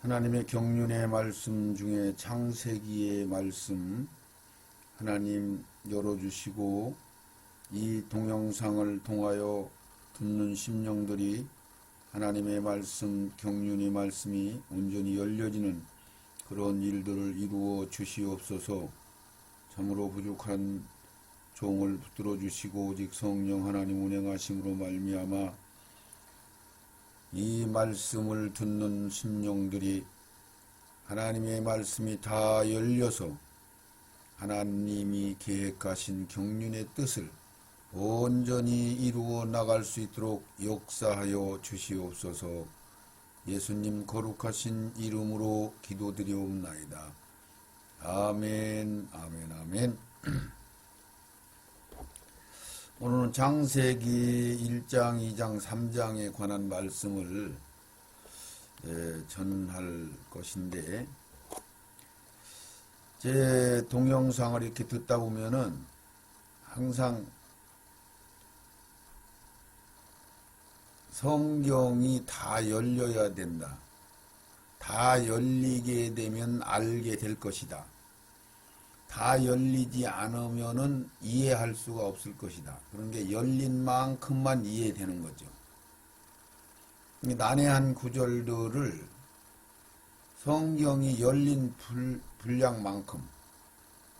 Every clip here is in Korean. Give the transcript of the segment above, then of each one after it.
하나님의 경륜의 말씀 중에 창세기의 말씀 하나님 열어주시고 이 동영상을 통하여 듣는 심령들이 하나님의 말씀, 경륜의 말씀이 온전히 열려지는 그런 일들을 이루어 주시옵소서. 참으로 부족한 종을 붙들어 주시고 오직 성령 하나님 운행하심으로 말미암아 이 말씀을 듣는 심령들이 하나님의 말씀이 다 열려서 하나님이 계획하신 경륜의 뜻을 온전히 이루어 나갈 수 있도록 역사하여 주시옵소서. 예수님 거룩하신 이름으로 기도드리옵나이다. 아멘, 아멘, 아멘. 오늘은 창세기 1장, 2장, 3장에 관한 말씀을 전할 것인데, 제 동영상을 이렇게 듣다 보면은 항상 성경이 다 열려야 된다. 다 열리게 되면 알게 될 것이다. 다 열리지 않으면은 이해할 수가 없을 것이다. 그런 게 열린 만큼만 이해되는 거죠. 난해한 구절들을 성경이 열린 분량만큼,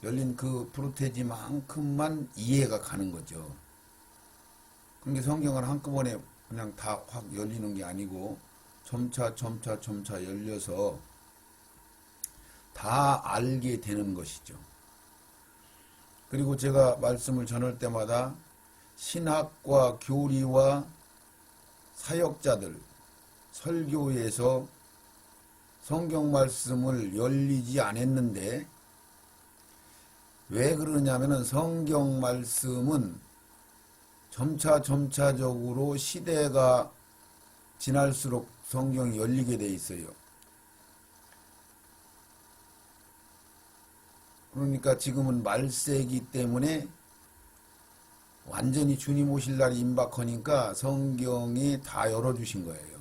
열린 그 프로테지만큼만 이해가 가는 거죠. 그러니까 성경은 한꺼번에 그냥 다 확 열리는 게 아니고 점차 열려서 다 알게 되는 것이죠. 그리고 제가 말씀을 전할 때마다 신학과 교리와 사역자들, 설교에서 성경 말씀을 열리지 않았는데, 왜 그러냐면은 성경 말씀은 점차적으로 시대가 지날수록 성경이 열리게 돼 있어요. 그러니까 지금은 말세기 때문에 완전히 주님 오실 날이 임박하니까 성경이 다 열어주신 거예요.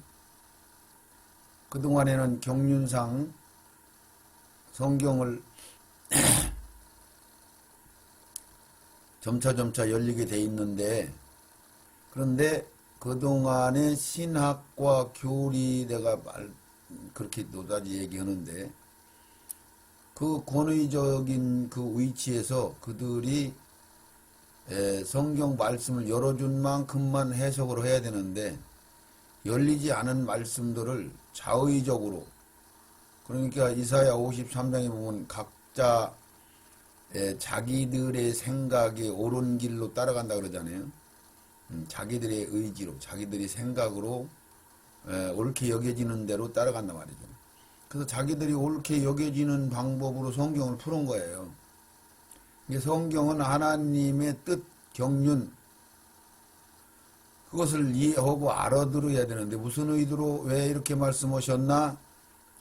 그동안에는 경륜상 성경을 점차 열리게 돼 있는데, 그런데 그동안의 신학과 교리 내가 그렇게 노다지 얘기하는데, 그 권위적인 그 위치에서 그들이 성경 말씀을 열어준 만큼만 해석을 해야 되는데, 열리지 않은 말씀들을 자의적으로, 그러니까 이사야 53장에 보면 각자 자기들의 생각에 옳은 길로 따라간다 그러잖아요. 자기들의 의지로, 자기들의 생각으로 옳게 여겨지는 대로 따라간단 말이죠. 그래서 자기들이 옳게 여겨지는 방법으로 성경을 푸는 거예요. 성경은 하나님의 뜻, 경륜, 그것을 이해하고 알아들어야 되는데, 무슨 의도로 왜 이렇게 말씀하셨나?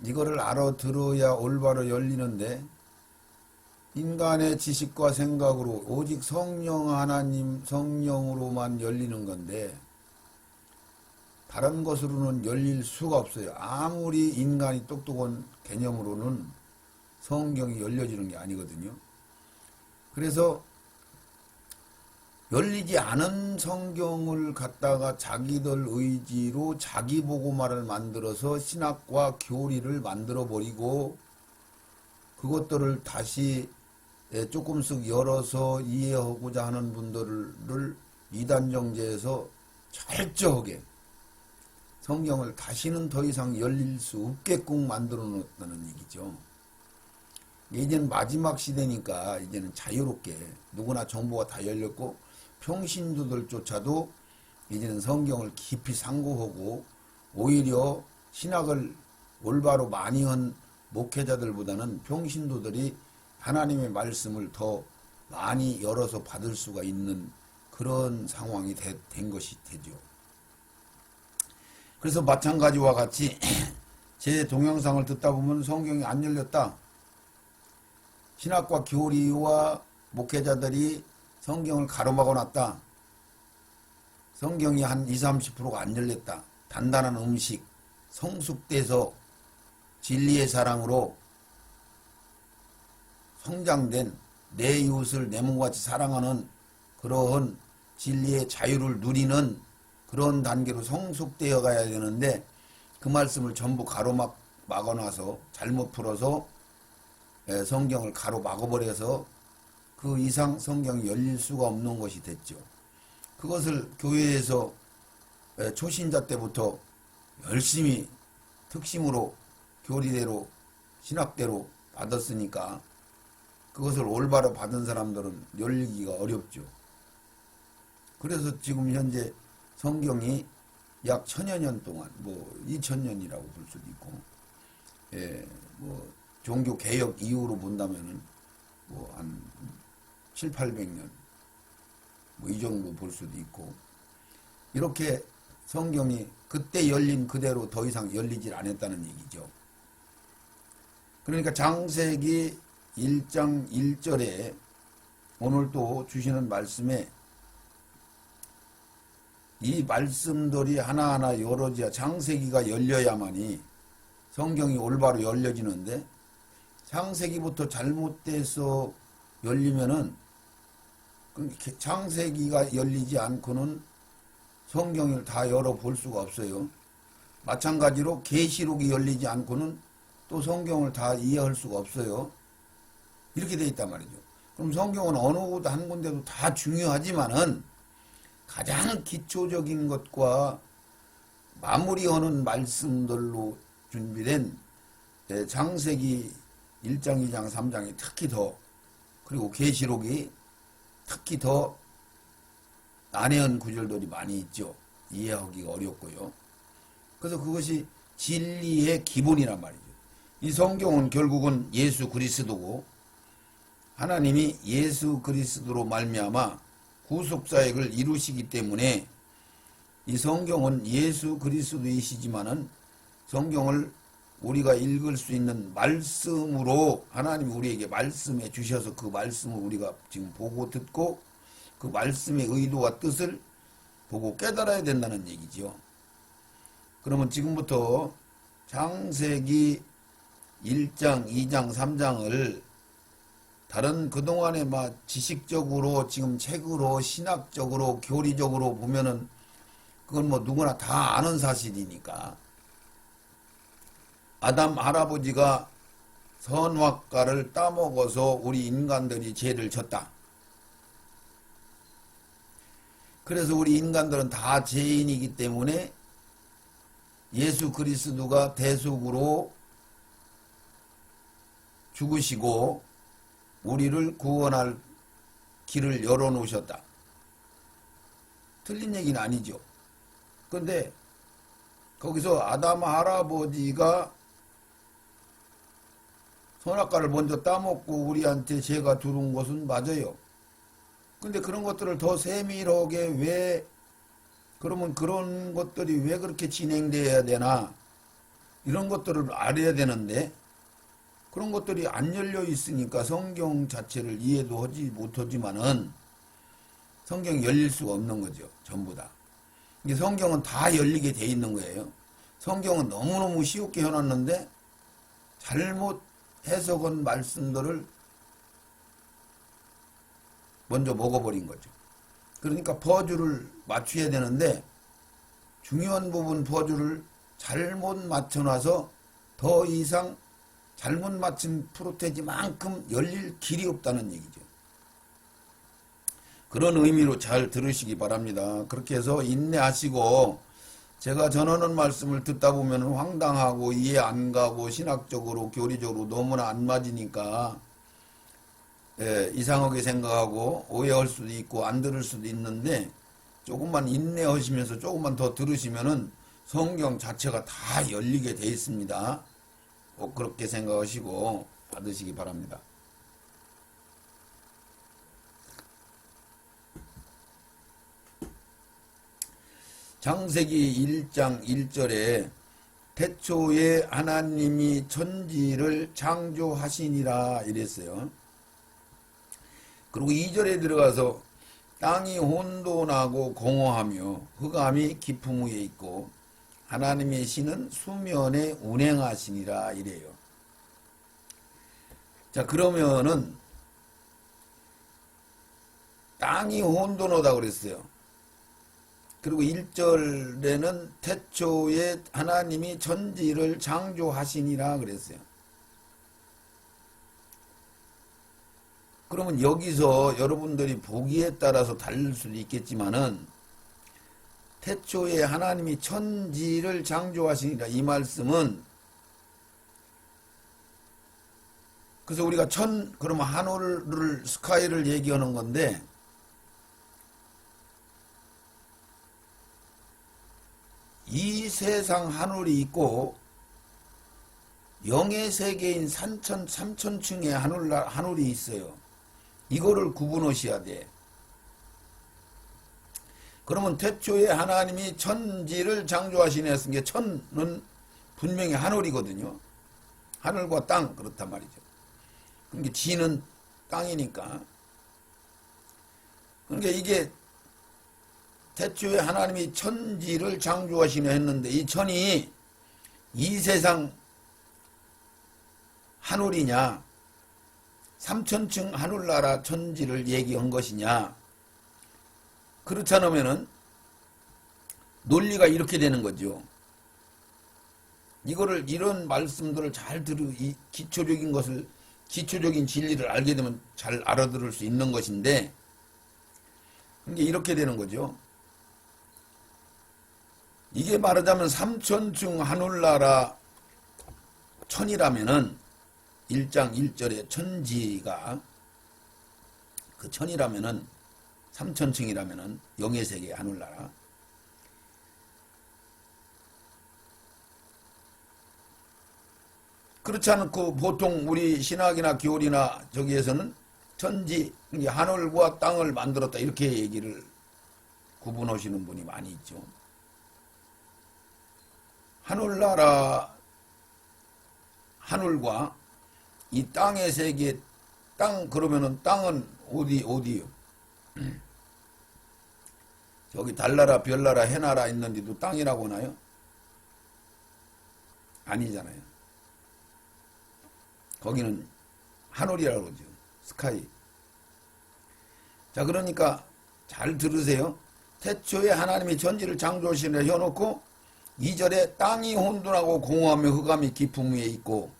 이거를 알아들어야 올바로 열리는데, 인간의 지식과 생각으로 오직 성령 하나님, 성령으로만 열리는 건데, 다른 것으로는 열릴 수가 없어요. 아무리 인간이 똑똑한 개념으로는 성경이 열려지는 게 아니거든요. 그래서 열리지 않은 성경을 갖다가 자기들 의지로 자기 보고말을 만들어서 신학과 교리를 만들어버리고, 그것들을 다시 조금씩 열어서 이해하고자 하는 분들을 이단정제에서 철저하게 성경을 다시는 더 이상 열릴 수 없게끔 만들어 놓았다는 얘기죠. 이제는 마지막 시대니까 이제는 자유롭게 누구나 정보가 다 열렸고, 평신도들조차도 이제는 성경을 깊이 상고하고, 오히려 신학을 올바로 많이 한 목회자들보다는 평신도들이 하나님의 말씀을 더 많이 열어서 받을 수가 있는 그런 상황이 된 것이 되죠. 그래서 마찬가지와 같이 제 동영상을 듣다 보면 성경이 안 열렸다. 신학과 교리와 목회자들이 성경을 가로막아 놨다. 성경이 한 20, 30%가 안 열렸다. 단단한 음식, 성숙돼서 진리의 사랑으로 성장된 내 이웃을 내 몸과 같이 사랑하는 그러한 진리의 자유를 누리는 그런 단계로 성숙되어 가야 되는데 그 말씀을 전부 가로막아놔서 잘못 풀어서 성경을 가로막아버려서 그 이상 성경이 열릴 수가 없는 것이 됐죠. 그것을 교회에서 초신자 때부터 열심히 특심으로 교리대로 신학대로 받았으니까 그것을 올바로 받은 사람들은 열리기가 어렵죠. 그래서 지금 현재 성경이 약 1000여 년 동안, 2000년이라고 볼 수도 있고, 종교 개혁 이후로 본다면은 한 7, 800년, 이 정도 볼 수도 있고, 이렇게 성경이 그때 열린 그대로 더 이상 열리질 않았다는 얘기죠. 그러니까 창세기 1장 1절에 오늘 또 주시는 말씀에 이 말씀들이 하나하나 열어져야 창세기가 열려야만이 성경이 올바로 열려지는데 창세기부터 잘못돼서 열리면은 창세기가 열리지 않고는 성경을 다 열어볼 수가 없어요. 마찬가지로 계시록이 열리지 않고는 또 성경을 다 이해할 수가 없어요. 이렇게 돼 있단 말이죠. 그럼 성경은 어느 한 군데도 다 중요하지만은 가장 기초적인 것과 마무리하는 말씀들로 준비된 창세기 1장, 2장, 3장이 특히 더, 그리고 계시록이 특히 더 난해한 구절들이 많이 있죠. 이해하기가 어렵고요. 그래서 그것이 진리의 기본이란 말이죠. 이 성경은 결국은 예수 그리스도고 하나님이 예수 그리스도로 말미암아 구속사역을 이루시기 때문에 이 성경은 예수 그리스도이시지만은 성경을 우리가 읽을 수 있는 말씀으로 하나님이 우리에게 말씀해 주셔서 그 말씀을 우리가 지금 보고 듣고 그 말씀의 의도와 뜻을 보고 깨달아야 된다는 얘기죠. 그러면 지금부터 창세기 1장, 2장, 3장을 다른 그동안에 지식적으로 지금 책으로 신학적으로 교리적으로 보면은 그건 누구나 다 아는 사실이니까 아담 할아버지가 선악과를 따먹어서 우리 인간들이 죄를 졌다. 그래서 우리 인간들은 다 죄인이기 때문에 예수 그리스도가 대속으로 죽으시고 우리를 구원할 길을 열어놓으셨다. 틀린 얘기는 아니죠. 그런데 거기서 아담 할아버지가 선악과를 먼저 따먹고 우리한테 죄가 들어온 것은 맞아요. 근데 그런 것들을 더 세밀하게 그러면 그런 것들이 왜 그렇게 진행돼야 되나? 이런 것들을 알아야 되는데 그런 것들이 안 열려 있으니까 성경 자체를 이해도 하지 못하지만은 성경이 열릴 수가 없는 거죠. 전부 다. 이게 성경은 다 열리게 돼 있는 거예요. 성경은 너무너무 쉽게 해놨는데 잘못 해석한 말씀들을 먼저 먹어버린 거죠. 그러니까 퍼즐을 맞춰야 되는데 중요한 부분 퍼즐을 잘못 맞춰놔서 더 이상 잘못 맞춘 프로테지만큼 열릴 길이 없다는 얘기죠. 그런 의미로 잘 들으시기 바랍니다. 그렇게 해서 인내하시고 제가 전하는 말씀을 듣다 보면 황당하고 이해 안 가고 신학적으로 교리적으로 너무나 안 맞으니까 이상하게 생각하고 오해할 수도 있고 안 들을 수도 있는데 조금만 인내하시면서 조금만 더 들으시면은 성경 자체가 다 열리게 돼 있습니다. 꼭 그렇게 생각하시고 받으시기 바랍니다. 창세기 1장 1절에 태초에 하나님이 천지를 창조하시니라 이랬어요. 그리고 2절에 들어가서 땅이 혼돈하고 공허하며 흑암이 깊음 위에 있고 하나님의 신은 수면에 운행하시니라 이래요. 자, 그러면은 땅이 혼돈하다 그랬어요. 그리고 1절에는 태초에 하나님이 천지를 창조하시니라 그랬어요. 그러면 여기서 여러분들이 보기에 따라서 다를 수도 있겠지만은 태초에 하나님이 천지를 창조하시니라 이 말씀은 그래서 우리가 그러면 하늘을 스카이를 얘기하는 건데 이 세상 하늘이 있고 영의 세계인 삼천층의 하늘이 있어요. 이거를 구분하셔야 돼. 그러면 태초에 하나님이 천지를 창조하시네 했으니까 천은 분명히 하늘이거든요. 하늘과 땅 그렇단 말이죠. 그러니까 지는 땅이니까. 그러니까 이게 태초에 하나님이 천지를 창조하시네 했는데 이 천이 이 세상 하늘이냐 삼천층 하늘나라 천지를 얘기한 것이냐 그렇지 않으면은 논리가 이렇게 되는 거죠. 이런 말씀들을 잘 이 기초적인 진리를 알게 되면 잘 알아들을 수 있는 것인데 이게 이렇게 되는 거죠. 이게 말하자면 삼천층 하늘나라 천이라면은 1장 1절에 천지가 그 천이라면은 삼천층이라면은 영의 세계 하늘나라 그렇지 않고 보통 우리 신학이나 교리나 저기에서는 천지 하늘과 땅을 만들었다 이렇게 얘기를 구분하시는 분이 많이 있죠. 하늘나라 하늘과 이 땅의 세계 땅 그러면은 땅은 어디요? 저기 달나라 별나라 해나라 있는데도 땅이라고 하나요? 아니잖아요. 거기는 하늘이라고 그러죠. 스카이. 자, 그러니까 잘 들으세요. 태초에 하나님이 천지를 창조하시려 해놓고 2절에 땅이 혼돈하고 공허하며 흑암이 깊음 위에 있고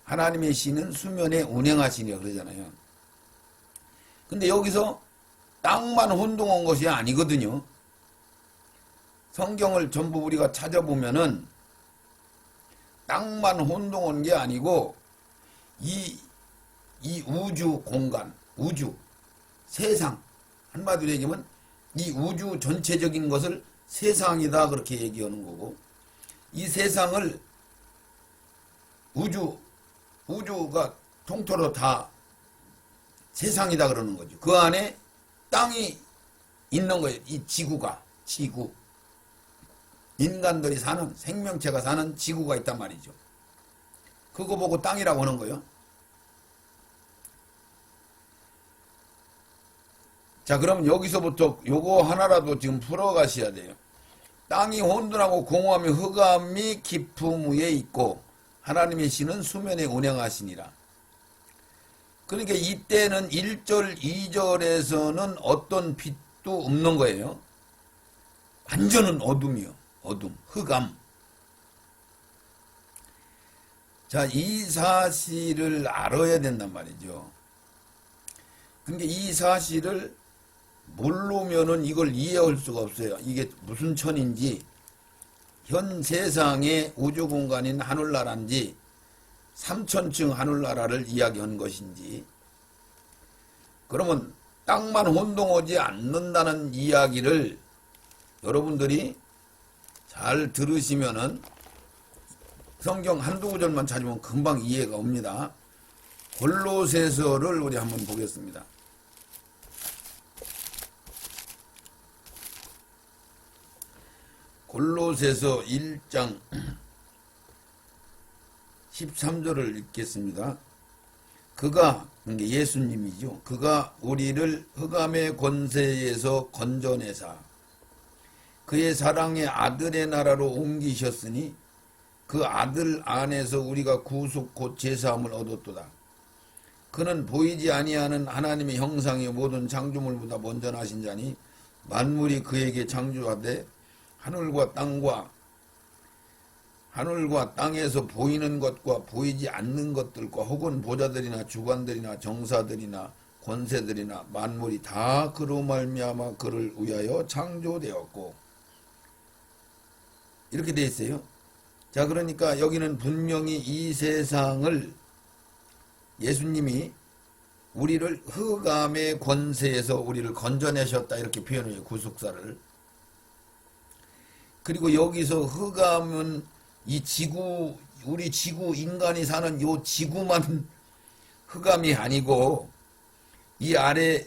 하나님의 신은 수면에 운행하시려 그러잖아요. 근데 여기서 땅만 혼동한 것이 아니거든요. 성경을 전부 우리가 찾아보면은 땅만 혼동한 게 아니고 이 우주 공간, 우주, 세상 한마디로 얘기하면 이 우주 전체적인 것을 세상이다 그렇게 얘기하는 거고 이 세상을 우주가 통틀어 다 세상이다 그러는 거죠. 그 안에 땅이 있는 거예요. 이 지구. 인간들이 사는 생명체가 사는 지구가 있단 말이죠. 그거 보고 땅이라고 하는 거예요. 자, 그럼 여기서부터 요거 하나라도 지금 풀어가셔야 돼요. 땅이 혼돈하고 공허하며 흑암이 깊음 위에 있고 하나님의 신은 수면에 운행하시니라. 그러니까 이때는 1절, 2절에서는 어떤 빛도 없는 거예요. 완전한 어둠이요. 어둠, 흑암. 자, 이 사실을 알아야 된단 말이죠. 그러니까 이 사실을 모르면은 이걸 이해할 수가 없어요. 이게 무슨 천인지, 현 세상의 우주 공간인 하늘나라인지, 삼천층 하늘나라를 이야기한 것인지, 그러면 땅만 혼동하지 않는다는 이야기를 여러분들이 잘 들으시면은 성경 한두 구절만 찾으면 금방 이해가 옵니다. 골로새서를 우리 한번 보겠습니다. 골로새서 1장 13절을 읽겠습니다. 그가, 예수님이죠. 그가 우리를 흑암의 권세에서 건져내사 그의 사랑의 아들의 나라로 옮기셨으니 그 아들 안에서 우리가 구속 곧 제사함을 얻었도다. 그는 보이지 아니하는 하나님의 형상이 모든 창조물보다 먼저 나신 자니 만물이 그에게 창조하되 하늘과 땅에서 보이는 것과 보이지 않는 것들과 혹은 보좌들이나 주관들이나 정사들이나 권세들이나 만물이 다 그로 말미암아 그를 위하여 창조되었고, 이렇게 돼 있어요. 자, 그러니까 여기는 분명히 이 세상을 예수님이 우리를 흑암의 권세에서 우리를 건져내셨다, 이렇게 표현해요. 구속사를. 그리고 여기서 흑암은 이 지구, 우리 지구, 인간이 사는 요 지구만 흑암이 아니고, 이 아래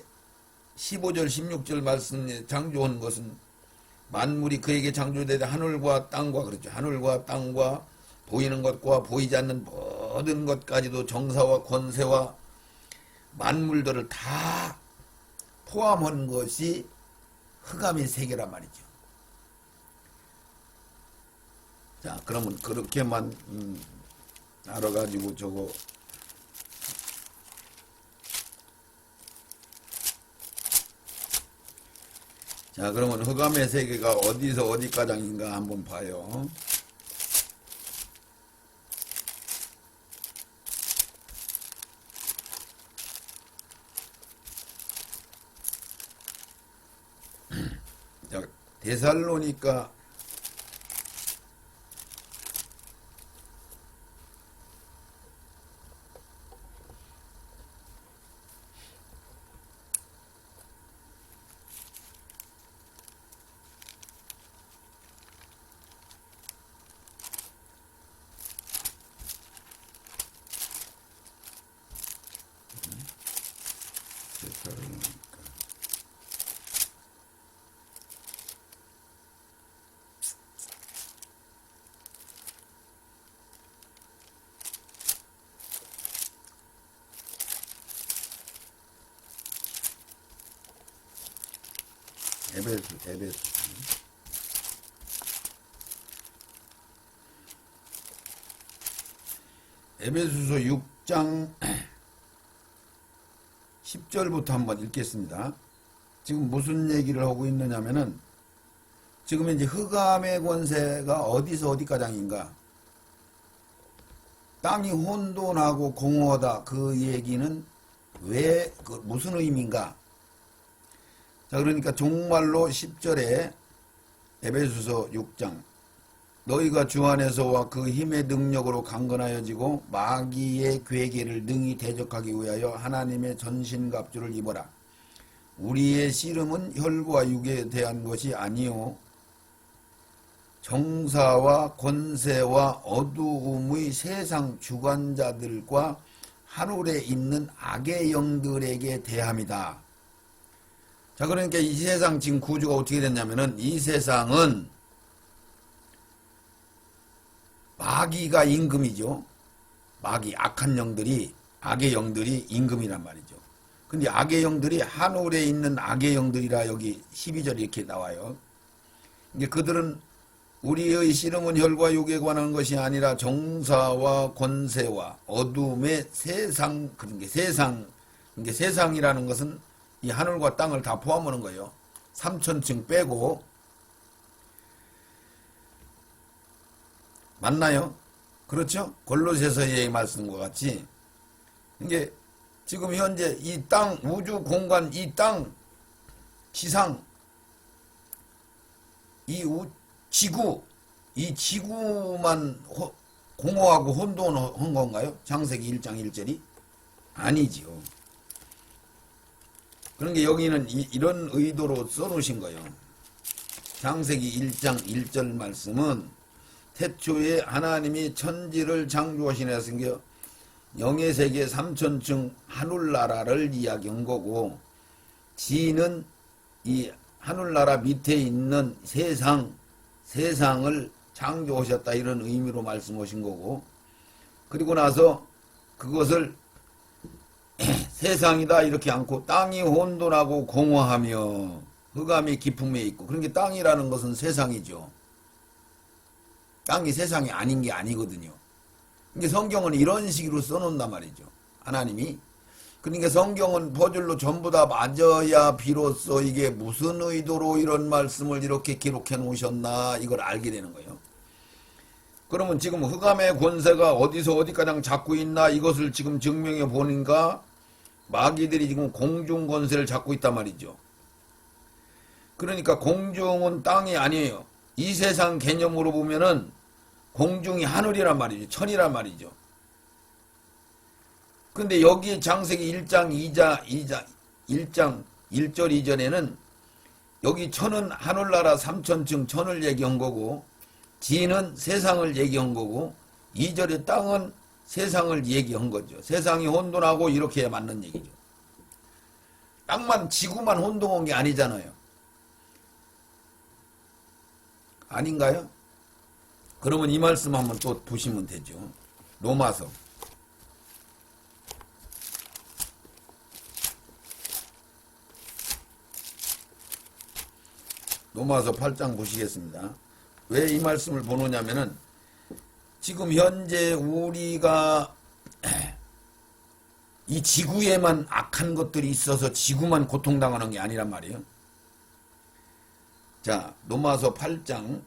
15절 16절 말씀에 창조한 것은 만물이 그에게 창조되되 하늘과 땅과, 그렇죠, 하늘과 땅과 보이는 것과 보이지 않는 모든 것까지도 정사와 권세와 만물들을 다 포함한 것이 흑암의 세계란 말이죠. 자, 그러면 그렇게만 알아가지고 저거 자, 그러면 흑암의 세계가 어디서 어디가장인가 한번 봐요. 자, 데살로니가 에베소 에베소서 6장 10절부터 한번 읽겠습니다. 지금 무슨 얘기를 하고 있느냐면은 지금 이제 흑암의 권세가 어디서 어디가장인가, 땅이 혼돈하고 공허하다, 그 얘기는 왜, 무슨 의미인가. 자, 그러니까 정말로 10절에 에베소서 6장 너희가 주 안에서와 그 힘의 능력으로 강건하여지고 마귀의 괴계를 능히 대적하기 위하여 하나님의 전신갑주를 입어라. 우리의 씨름은 혈과 육에 대한 것이 아니요 정사와 권세와 어두움의 세상 주관자들과 하늘에 있는 악의 영들에게 대함이다. 자, 그러니까 이 세상 지금 구조가 어떻게 됐냐면은 이 세상은 마귀가 임금이죠. 마귀, 악한 영들이, 악의 영들이 임금이란 말이죠. 근데 악의 영들이 하늘에 있는 악의 영들이라 여기 12절 이렇게 나와요. 이게 그들은 우리의 씨름은 혈과 육에 관한 것이 아니라 정사와 권세와 어둠의 세상, 그런 게 세상, 이게 세상이라는 것은 이 하늘과 땅을 다 포함하는 거예요. 3천층 빼고. 맞나요? 그렇죠? 골로새서의 말씀과 같이 이게 지금 현재 이 땅, 우주 공간, 이 땅, 지상, 이 지구, 이 지구만 공허하고 혼돈한 건가요? 창세기 1장 1절이? 아니지요. 그런 게 여기는 이런 의도로 써놓으신 거예요. 창세기 1장 1절 말씀은 태초에 하나님이 천지를 창조하시나 생겨 영의 세계 3천층 하늘나라를 이야기한 거고, 지는 이 하늘나라 밑에 있는 세상을 창조하셨다, 이런 의미로 말씀하신 거고, 그리고 나서 그것을 세상이다 이렇게 않고 땅이 혼돈하고 공허하며, 흑암이 깊음에 있고. 그러니까 땅이라는 것은 세상이죠. 땅이 세상이 아닌 게 아니거든요. 그러니까 성경은 이런 식으로 써놓는단 말이죠. 하나님이. 그러니까 성경은 퍼즐로 전부 다 맞아야 비로소 이게 무슨 의도로 이런 말씀을 이렇게 기록해 놓으셨나 이걸 알게 되는 거예요. 그러면 지금 흑암의 권세가 어디서 어디가량 잡고 있나 이것을 지금 증명해 보니까 마귀들이 지금 공중 권세를 잡고 있단 말이죠. 그러니까 공중은 땅이 아니에요. 이 세상 개념으로 보면은 공중이 하늘이란 말이죠. 천이란 말이죠. 근데 여기 장세기 1장 1장 1절 이전에는 여기 천은 하늘나라 삼천층 천을 얘기한 거고 지는 세상을 얘기한 거고 2절의 땅은 세상을 얘기한 거죠. 세상이 혼돈하고 이렇게 해야 맞는 얘기죠. 땅만 지구만 혼동한 게 아니잖아요. 아닌가요? 그러면 이 말씀 한번 또 보시면 되죠. 로마서 8장 보시겠습니다. 왜 이 말씀을 보느냐면은 지금 현재 우리가 이 지구에만 악한 것들이 있어서 지구만 고통당하는 게 아니란 말이에요. 자, 로마서 8장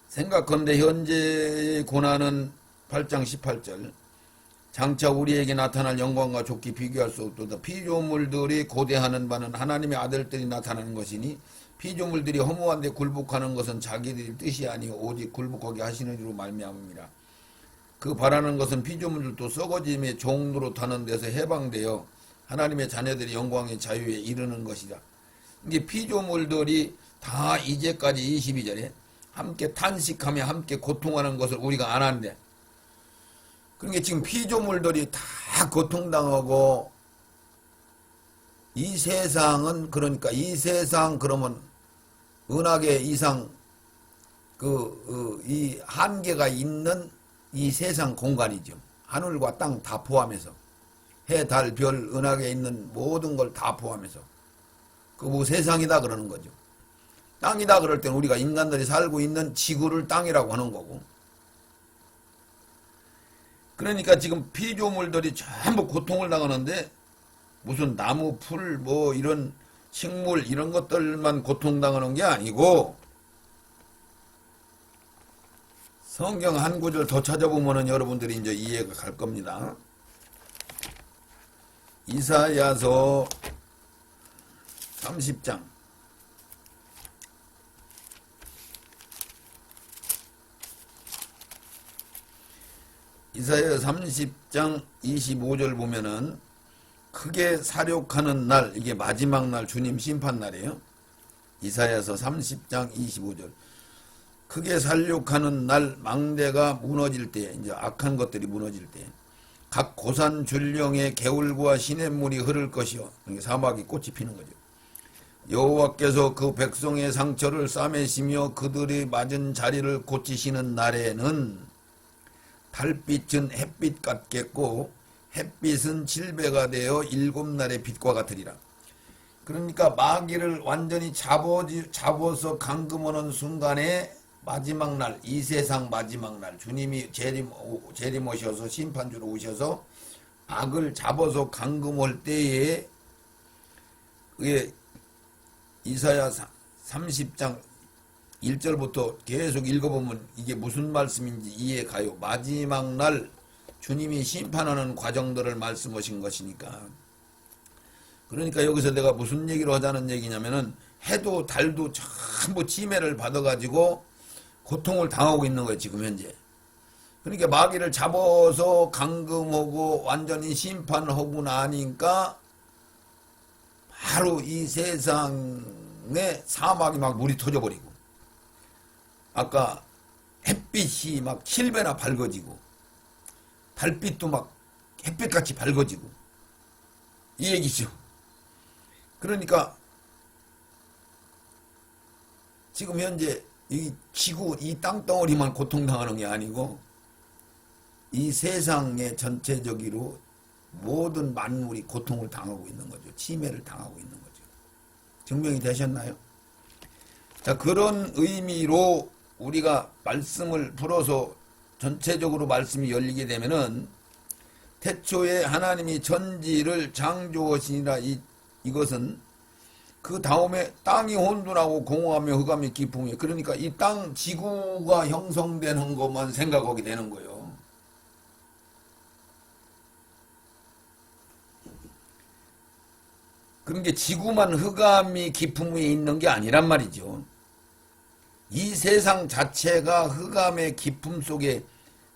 생각컨대 현재의 고난은 8장 18절 장차 우리에게 나타날 영광과 좋게 비교할 수 없도다. 피조물들이 고대하는 바는 하나님의 아들들이 나타나는 것이니 피조물들이 허무한 데 굴복하는 것은 자기들의 뜻이 아니오 오직 굴복하게 하시는 이로 말미암음이라. 그 바라는 것은 피조물들도 썩어짐의 종로로 타는 데서 해방되어 하나님의 자녀들이 영광의 자유에 이르는 것이다. 이게 피조물들이 다 이제까지 22절에 함께 탄식하며 함께 고통하는 것을 우리가 안 하는데 그러니까 지금 피조물들이 다 고통당하고 이 세상은 그러니까 이 세상 그러면 은하계 이상 이 한계가 있는 이 세상 공간이죠. 하늘과 땅 다 포함해서 해, 달, 별, 은하계에 있는 모든 걸 다 포함해서 그 뭐 세상이다 그러는 거죠. 땅이다 그럴 땐 우리가 인간들이 살고 있는 지구를 땅이라고 하는 거고 그러니까 지금 피조물들이 전부 고통을 당하는데 무슨 나무, 풀, 뭐 이런 식물 이런 것들만 고통당하는 게 아니고 성경 한 구절 더 찾아보면은 여러분들이 이제 이해가 갈 겁니다. 이사야서 30장 이사야 30장 25절 보면은 크게 사륙하는 날 이게 마지막 날 주님 심판 날이에요. 이사야서 30장 25절 크게 살육하는 날 망대가 무너질 때 이제 악한 것들이 무너질 때 각 고산 줄령에 개울과 시냇물이 흐를 것이요 사막이 꽃이 피는 거죠. 여호와께서 그 백성의 상처를 싸매시며 그들이 맞은 자리를 고치시는 날에는 달빛은 햇빛 같겠고 햇빛은 7배가 되어 7날의 빛과 같으리라. 그러니까 마귀를 완전히 잡아서 감금하는 순간에 마지막 날, 이 세상 마지막 날 주님이 재림오셔서 심판주로 오셔서 악을 잡아서 감금할 때에 이사야 30장 1절부터 계속 읽어보면 이게 무슨 말씀인지 이해가요. 마지막 날 주님이 심판하는 과정들을 말씀하신 것이니까. 그러니까 여기서 내가 무슨 얘기를 하자는 얘기냐면은 해도 달도 전부 침해를 받아가지고 고통을 당하고 있는 거예요, 지금 현재. 그러니까 마귀를 잡아서 감금하고 완전히 심판하고 나니까 바로 이 세상에 사막이 막 물이 터져버리고 아까 햇빛이 막 7배나 밝아지고 달빛도 막 햇빛같이 밝아지고 이 얘기죠. 그러니까 지금 현재 이 지구, 이 땅덩어리만 고통당하는 게 아니고 이 세상의 전체적으로 모든 만물이 고통을 당하고 있는 거죠. 치매를 당하고 있는 거죠. 증명이 되셨나요? 자, 그런 의미로 우리가 말씀을 풀어서 전체적으로 말씀이 열리게 되면은 태초에 하나님이 천지를 창조하시니라, 이것은 그 다음에 땅이 혼돈하고 공허하며 흑암이 깊음이에요. 그러니까 이 땅 지구가 형성되는 것만 생각하게 되는 거예요. 그러니까 지구만 흑암이 깊음에 있는 게 아니란 말이죠. 이 세상 자체가 흑암의 깊음 속에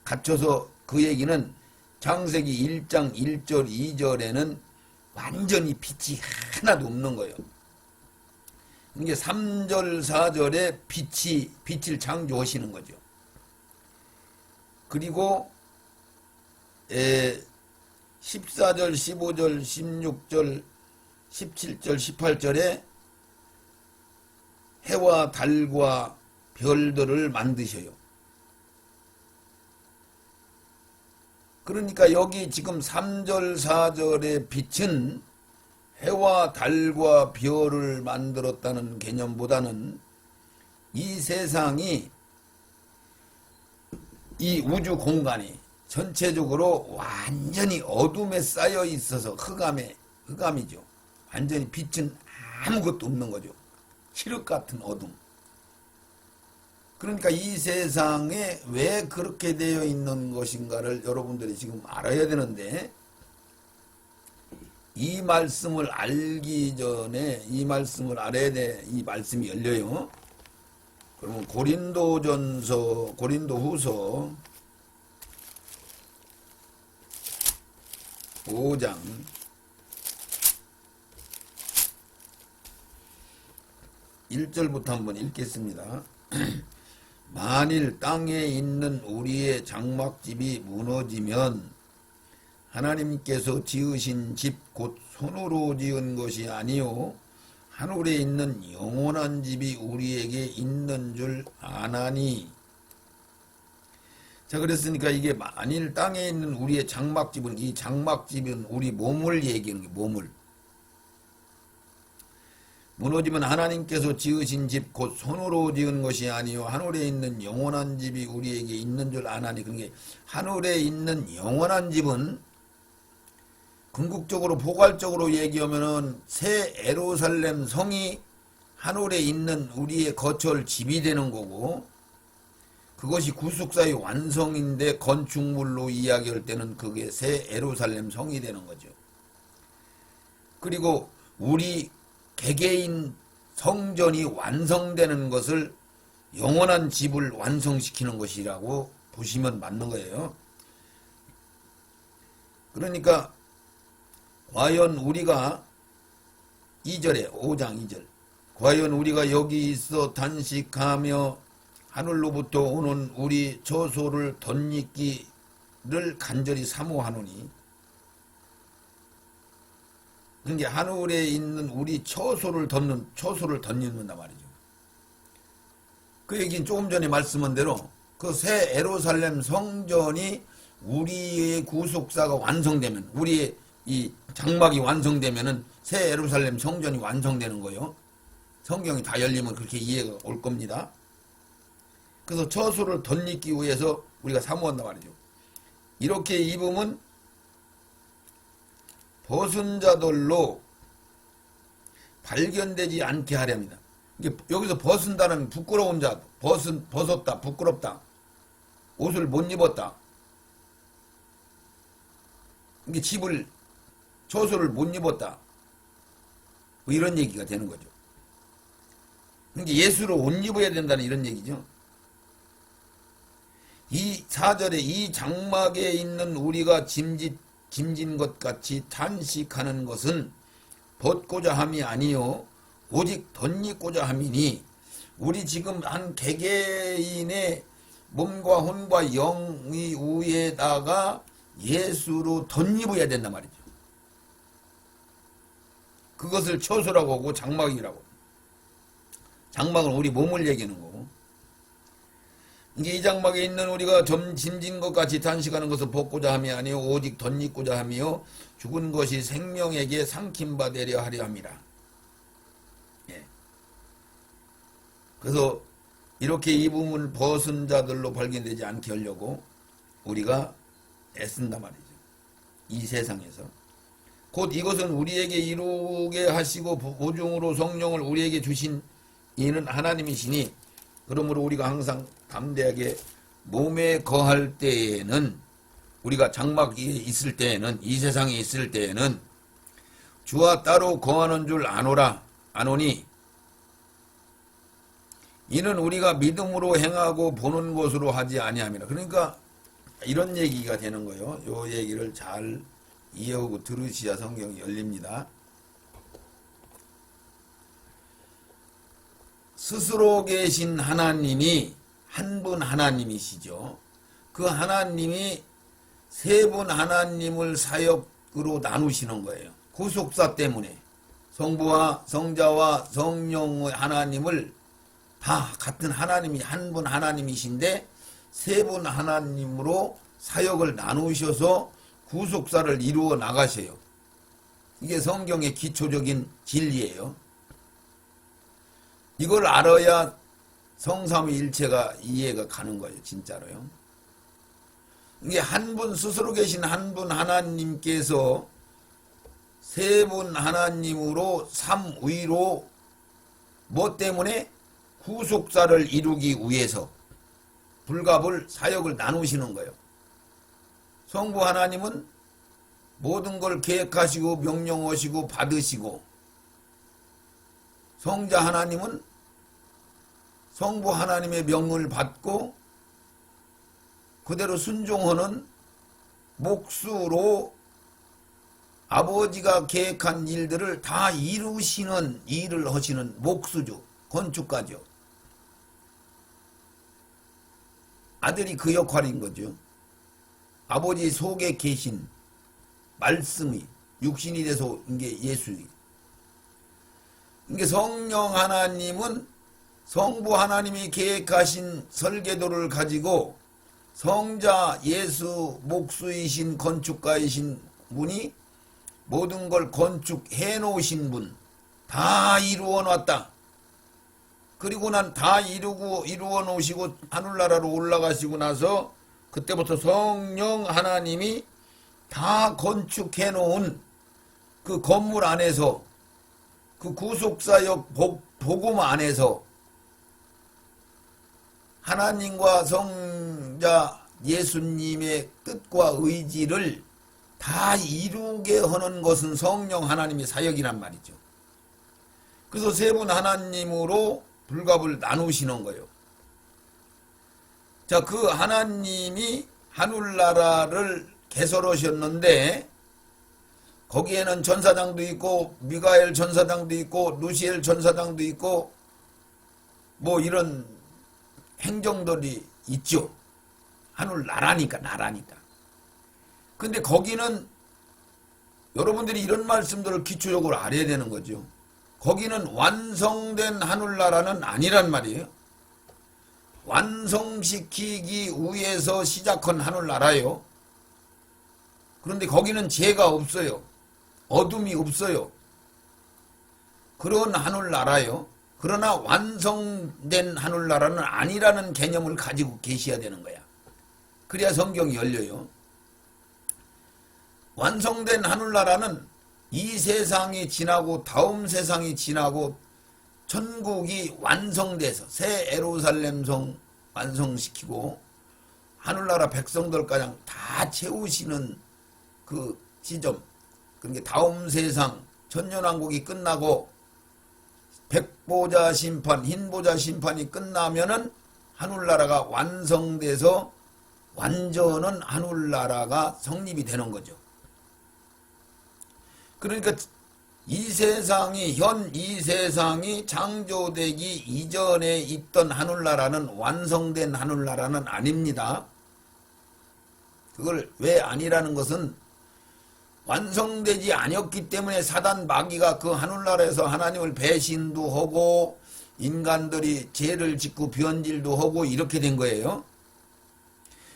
갇혀서, 그 얘기는 창세기 1장 1절 2절에는 완전히 빛이 하나도 없는 거예요. 이게 3절 4절에 빛을 창조하시는 거죠. 그리고 14절 15절 16절 17절 18절에 해와 달과 별들을 만드셔요. 그러니까 여기 지금 3절 4절의 빛은 해와 달과 별을 만들었다는 개념보다는 이 세상이, 이 우주 공간이 전체적으로 완전히 어둠에 쌓여 있어서 흑암이죠. 완전히 빛은 아무것도 없는 거죠. 칠흑 같은 어둠. 그러니까 이 세상에 왜 그렇게 되어 있는 것인가를 여러분들이 지금 알아야 되는데, 이 말씀을 알기 전에 이 말씀을 알아야 돼. 이 말씀이 열려요. 그러면 고린도후서 5장 1절부터 한번 읽겠습니다. 만일 땅에 있는 우리의 장막집이 무너지면 하나님께서 지으신 집 곧 손으로 지은 것이 아니요 하늘에 있는 영원한 집이 우리에게 있는 줄 아나니. 자, 그랬으니까 이게 만일 땅에 있는 우리의 장막집은, 이 장막집은 우리 몸을 얘기하는 게, 몸을. 무너지면 하나님께서 지으신 집 곧 손으로 지은 것이 아니요 하늘에 있는 영원한 집이 우리에게 있는 줄 아나니. 그러니까 하늘에 있는 영원한 집은 궁극적으로 포괄적으로 얘기하면은 새 예루살렘 성이 하늘에 있는 우리의 거처를 집이 되는 거고, 그것이 구속사의 완성인데 건축물로 이야기할 때는 그게 새 예루살렘 성이 되는 거죠. 그리고 우리 개개인 성전이 완성되는 것을 영원한 집을 완성시키는 것이라고 보시면 맞는 거예요. 그러니까 과연 우리가 2절에 5장 2절, 과연 우리가 여기 있어 단식하며 하늘로부터 오는 우리 처소를 덧입기를 간절히 사모하노니. 그러니까 하늘에 있는 우리 처소를 덧입는단 말이죠. 그 얘기는 조금 전에 말씀한 대로 그 새 예루살렘 성전이 우리의 구속사가 완성되면, 우리의 이 장막이 완성되면은 새 예루살렘 성전이 완성되는 거예요. 성경이 다 열리면 그렇게 이해가 올 겁니다. 그래서 처소를 덧입기 위해서 우리가 사모한단 말이죠. 이렇게 입으면 벗은 자들로 발견되지 않게 하렵니다. 여기서 벗은다는 부끄러운 자, 벗었다, 부끄럽다, 옷을 못 입었다, 이게 처소를 못 입었다, 뭐 이런 얘기가 되는 거죠. 그러니까 예수로 옷 입어야 된다는 이런 얘기죠. 이 4절에 이 장막에 있는 우리가 짐진 것 같이 탄식하는 것은 벗고자 함이 아니요 오직 덧입고자 함이니. 우리 지금 한 개개인의 몸과 혼과 영의 위에다가 예수로 덧입어야 된단 말이죠. 그것을 처소라고 하고 장막이라고. 장막은 우리 몸을 얘기하는 거고. 이제 이 장막에 있는 우리가 짐진 것 같이 단식하는 것을 벗고자 함이 아니요 오직 덧입고자 함이요 죽은 것이 생명에게 삼킴바 되려 하려 함이라. 예. 그래서 이렇게 입음을 벗은 자들로 발견되지 않게 하려고 우리가 애쓴다 말이죠. 이 세상에서. 곧 이것은 우리에게 이루게 하시고 보증으로 성령을 우리에게 주신 이는 하나님이시니 그러므로 우리가 항상 담대하게 몸에 거할 때에는 우리가 장막에 있을 때에는 이 세상에 있을 때에는 주와 따로 거하는 줄 아노니 이는 우리가 믿음으로 행하고 보는 것으로 하지 아니함이라. 그러니까 이런 얘기가 되는 거예요. 요 얘기를 잘 이해하고 들으셔야 성경이 열립니다. 스스로 계신 하나님이 한 분 하나님이시죠. 그 하나님이 세 분 하나님을 사역으로 나누시는 거예요. 구속사 때문에 성부와 성자와 성령의 하나님을 다 같은 하나님이 한 분 하나님이신데 세 분 하나님으로 사역을 나누셔서 구속사를 이루어 나가셔요. 이게 성경의 기초적인 진리예요. 이걸 알아야 성삼위일체가 이해가 가는 거예요. 진짜로요. 이게 한 분 스스로 계신 한 분 하나님께서 세 분 하나님으로 삼위로 뭐 때문에 구속사를 이루기 위해서 불갑을 사역을 나누시는 거예요. 성부 하나님은 모든 걸 계획하시고 명령하시고 받으시고 성자 하나님은 성부 하나님의 명을 받고 그대로 순종하는 몫으로 아버지가 계획한 일들을 다 이루시는 일을 하시는 몫이죠. 건축가죠. 아들이 그 역할인 거죠. 아버지 속에 계신 말씀이 육신이 돼서 온 게 예수이. 이게 성령 하나님은 성부 하나님이 계획하신 설계도를 가지고 성자 예수 목수이신 건축가이신 분이 모든 걸 건축해 놓으신 분 다 이루어 놨다. 그리고 난 다 이루어 놓으시고 하늘나라로 올라가시고 나서 그때부터 성령 하나님이 다 건축해 놓은 그 건물 안에서 그 구속사역 복음 안에서 하나님과 성자 예수님의 뜻과 의지를 다 이루게 하는 것은 성령 하나님의 사역이란 말이죠. 그래서 세 분 하나님으로 불갑을 나누시는 거예요. 자, 그 하나님이 하늘나라를 개설하셨는데 거기에는 전사장도 있고 미가엘 전사장도 있고 루시엘 전사장도 있고 뭐 이런 행정들이 있죠. 하늘나라니까 나라니까. 근데 거기는 여러분들이 이런 말씀들을 기초적으로 알아야 되는 거죠. 거기는 완성된 하늘나라는 아니란 말이에요. 완성시키기 위해서 시작한 하늘나라예요. 그런데 거기는 죄가 없어요. 어둠이 없어요. 그런 하늘나라예요. 그러나 완성된 하늘나라는 아니라는 개념을 가지고 계셔야 되는 거야. 그래야 성경이 열려요. 완성된 하늘나라는 이 세상이 지나고 다음 세상이 지나고 천국이 완성돼서 새 예루살렘 성 완성시키고 하늘나라 백성들까지 다 채우시는 그 지점, 그러니까 다음 세상 천년왕국이 끝나고 백보자 심판, 흰보자 심판이 끝나면은 하늘나라가 완성돼서 완전한 하늘나라가 성립이 되는 거죠. 그러니까 이 세상이 이 세상이 창조되기 이전에 있던 하늘나라는 완성된 하늘나라는 아닙니다. 그걸 왜 아니라는 것은 완성되지 아니었기 때문에 사단 마귀가 그 하늘나라에서 하나님을 배신도 하고 인간들이 죄를 짓고 변질도 하고 이렇게 된 거예요.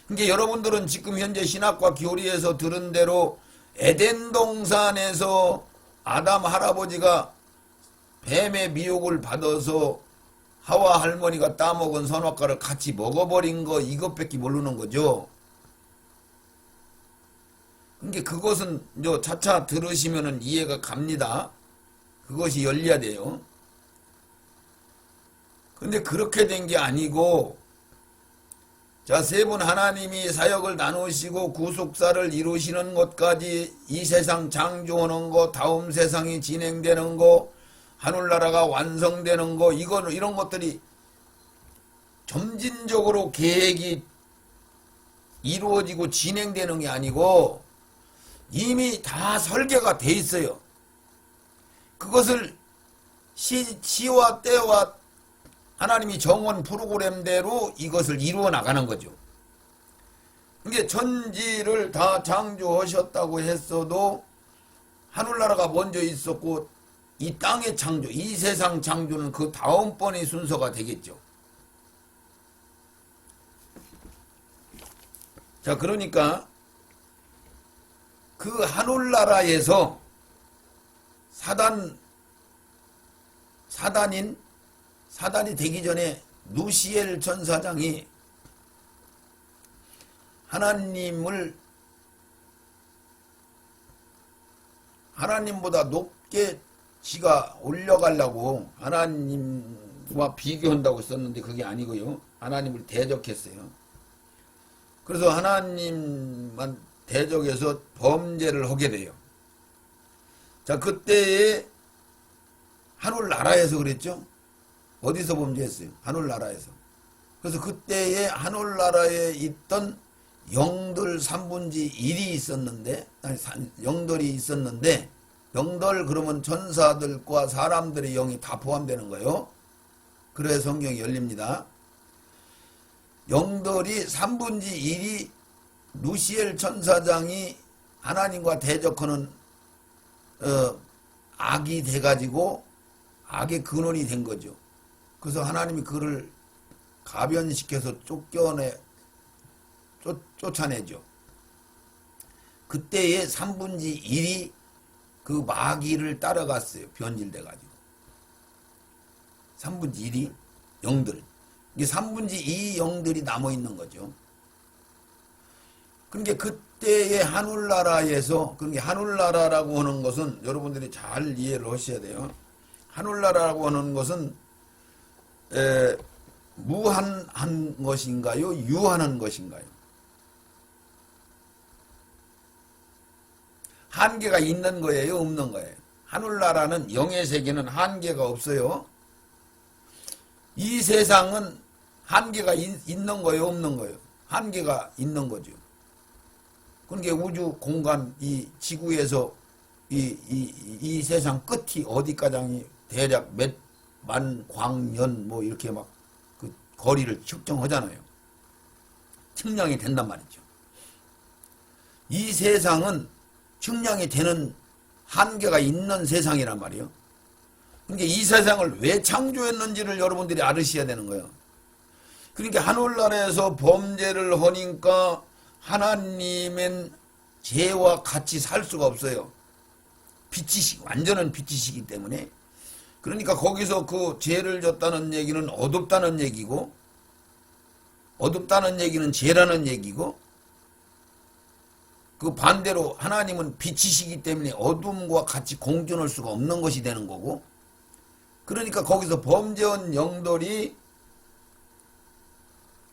그러니까 여러분들은 지금 현재 신학과 교리에서 들은 대로 에덴 동산에서 아담 할아버지가 뱀의 미혹을 받아서 하와 할머니가 따먹은 선악과를 같이 먹어버린 거 이것밖에 모르는 거죠. 그러니까 그것은 차차 들으시면은 이해가 갑니다. 그것이 열려야 돼요. 근데 그렇게 된 게 아니고, 자, 세 분 하나님이 사역을 나누시고 구속사를 이루시는 것까지 이 세상 창조하는 거, 다음 세상이 진행되는 거, 하늘나라가 완성되는 거, 이런 것들이 점진적으로 계획이 이루어지고 진행되는 게 아니고 이미 다 설계가 돼 있어요. 그것을 시와 때와 하나님이 정원 프로그램대로 이것을 이루어 나가는 거죠. 이게 천지를 다 창조하셨다고 했어도 하늘나라가 먼저 있었고 이 땅의 창조, 이 세상 창조는 그 다음번의 순서가 되겠죠. 자, 그러니까 그 하늘나라에서 사단이 되기 전에 누시엘 천사장이 하나님보다 높게 지가 올려가려고 하나님과 비교한다고 썼는데 그게 아니고요. 하나님을 대적했어요. 그래서 하나님만 대적해서 범죄를 하게 돼요. 자, 그때에 하늘나라에서 그랬죠. 어디서 범죄했어요? 하늘나라에서. 그래서 그때에 하늘나라에 있던 영들 3분의 1이 있었는데, 영들이 있었는데, 영들 그러면 천사들과 사람들의 영이 다 포함되는 거예요. 그래야 성경이 열립니다. 영들이 3분의 1이 누시엘 천사장이 하나님과 대적하는 악이 돼가지고 악의 근원이 된 거죠. 그래서 하나님이 그를 가변시켜서 쫓아내죠. 그때의 3분의 1이 그 마귀를 따라갔어요. 변질돼가지고. 3분의 1이 영들. 이게 3분의 2 영들이 남아있는 거죠. 그러니까 그때의 하늘나라에서, 그러니까 하늘나라라고 하는 것은 여러분들이 잘 이해를 하셔야 돼요. 하늘나라라고 하는 것은 무한한 것인가요? 유한한 것인가요? 한계가 있는 거예요? 없는 거예요? 하늘나라는 영의 세계는 한계가 없어요. 이 세상은 한계가 있는 거예요? 없는 거예요? 한계가 있는 거죠. 그러니까 우주 공간, 이 지구에서 이 세상 끝이 어디까지 대략 몇만 광년 뭐 이렇게 막 그 거리를 측정하잖아요. 측량이 된단 말이죠. 이 세상은 측량이 되는 한계가 있는 세상이란 말이에요. 그러니까 이 세상을 왜 창조했는지를 여러분들이 알으셔야 되는 거예요. 그러니까 하늘나라에서 범죄를 하니까 하나님은 죄와 같이 살 수가 없어요. 완전한 빛이시기 때문에. 그러니까 거기서 그 죄를 졌다는 얘기는 어둡다는 얘기고, 어둡다는 얘기는 죄라는 얘기고, 그 반대로 하나님은 빛이시기 때문에 어둠과 같이 공존할 수가 없는 것이 되는 거고, 그러니까 거기서 범죄한 영들이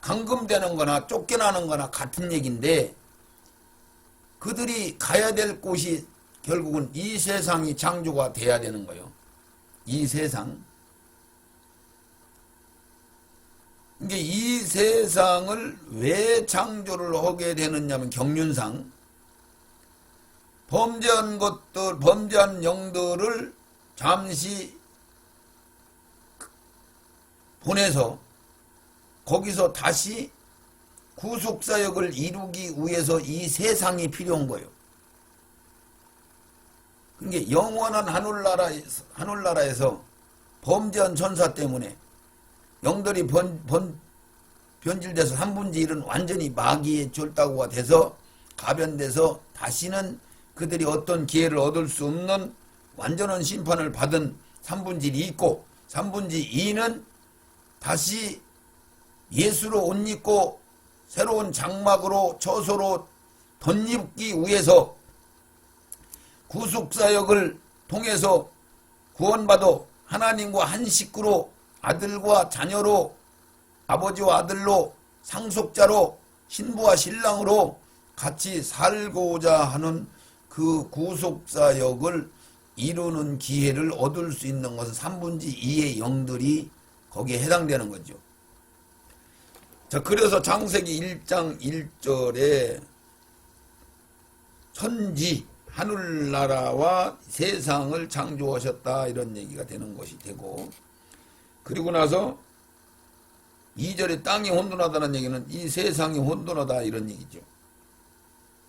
감금되는 거나 쫓겨나는 거나 같은 얘기인데, 그들이 가야 될 곳이 결국은 이 세상이 창조가 돼야 되는 거예요. 이 세상. 그러니까 이 세상을 왜 창조를 하게 되느냐면 경륜상 범죄한 영들을 잠시 보내서 거기서 다시 구속사역을 이루기 위해서 이 세상이 필요한 거예요. 그러니까 영원한 하늘나라에서 범죄한 천사 때문에 영들이 변질돼서 3분의 1은 완전히 마귀의 쫄따구가 돼서 가변돼서 다시는 그들이 어떤 기회를 얻을 수 없는 완전한 심판을 받은 3분의 1이 있고 3분의 2는 다시 예수로 옷 입고 새로운 장막으로 처소로 덧입기 위해서 구속사역을 통해서 구원받아 하나님과 한 식구로 아들과 자녀로 아버지와 아들로 상속자로 신부와 신랑으로 같이 살고자 하는 그 구속사역을 이루는 기회를 얻을 수 있는 것은 3분의 2의 영들이 거기에 해당되는 거죠. 자, 그래서 창세기 1장 1절에 천지 하늘나라와 세상을 창조하셨다 이런 얘기가 되는 것이 되고, 그리고 나서 2절에 땅이 혼돈하다는 얘기는 이 세상이 혼돈하다 이런 얘기죠.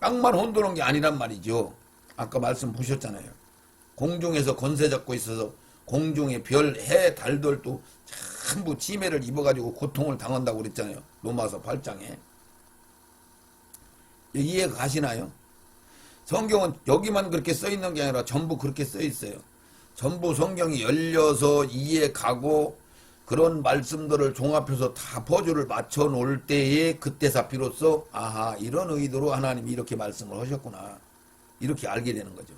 땅만 혼돈한 게 아니란 말이죠. 아까 말씀 보셨잖아요. 공중에서 권세 잡고 있어서 공중의 별, 해, 달들도 전부 치매를 입어가지고 고통을 당한다고 그랬잖아요. 로마서 8장에. 이해가 가시나요? 성경은 여기만 그렇게 써있는 게 아니라 전부 그렇게 써있어요. 전부 성경이 열려서 이해가고 그런 말씀들을 종합해서 다 퍼즐을 맞춰 놓을 때에 그때사 비로소 아하, 이런 의도로 하나님이 이렇게 말씀을 하셨구나 이렇게 알게 되는 거죠.